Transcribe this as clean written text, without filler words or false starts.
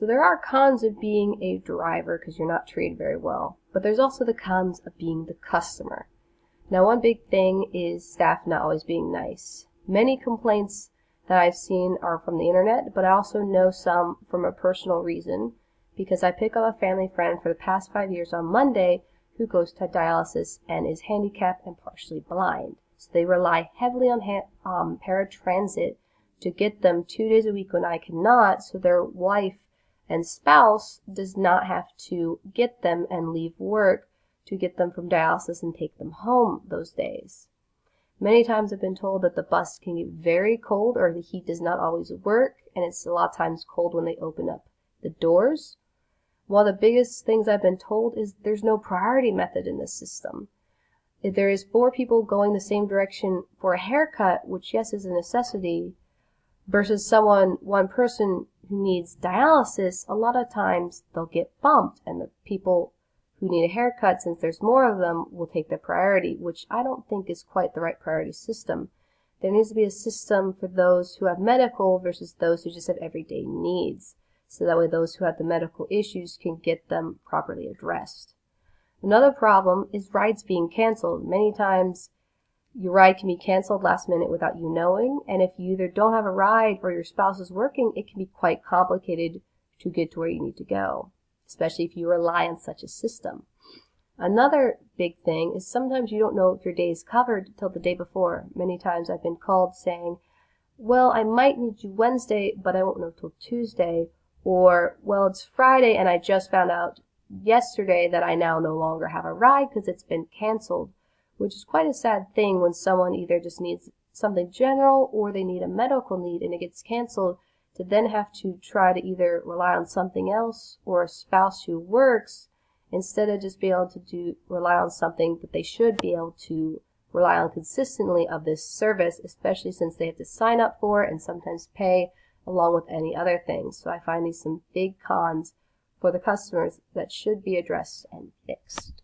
So there are cons of being a driver because you're not treated very well, but there's also the cons of being the customer. Now, one big thing is staff not always being nice. Many complaints that I've seen are from the internet, but I also know some from a personal reason because I pick up a family friend for the past 5 years on Monday who goes to dialysis and is handicapped and partially blind. So they rely heavily on paratransit to get them 2 days a week when I cannot, so their wife and spouse does not have to get them and leave work to get them from dialysis and take them home those days. Many times I've been told that the bus can get very cold or the heat does not always work, and it's a lot of times cold when they open up the doors. One of the biggest things I've been told is there's no priority method in this system. If there is 4 people going the same direction for a haircut, which yes is a necessity, versus one person who needs dialysis, a lot of times they'll get bumped, and the people who need a haircut, since there's more of them, will take the priority, which I don't think is quite the right priority system. There needs to be a system for those who have medical versus those who just have everyday needs, so that way those who have the medical issues can get them properly addressed. Another problem is rides being canceled. Many times your ride can be canceled last minute without you knowing, and if you either don't have a ride or your spouse is working, it can be quite complicated to get to where you need to go, especially if you rely on such a system. Another big thing is sometimes you don't know if your day is covered till the day before. Many times I've been called saying, well, I might need you Wednesday, but I won't know till Tuesday, or, well, it's Friday and I just found out yesterday that I now no longer have a ride because it's been canceled, which is quite a sad thing when someone either just needs something general or they need a medical need and it gets canceled, to then have to try to either rely on something else or a spouse who works instead of just being able to rely on something that they should be able to rely on consistently of this service, especially since they have to sign up for it and sometimes pay along with any other things. So I find these some big cons for the customers that should be addressed and fixed.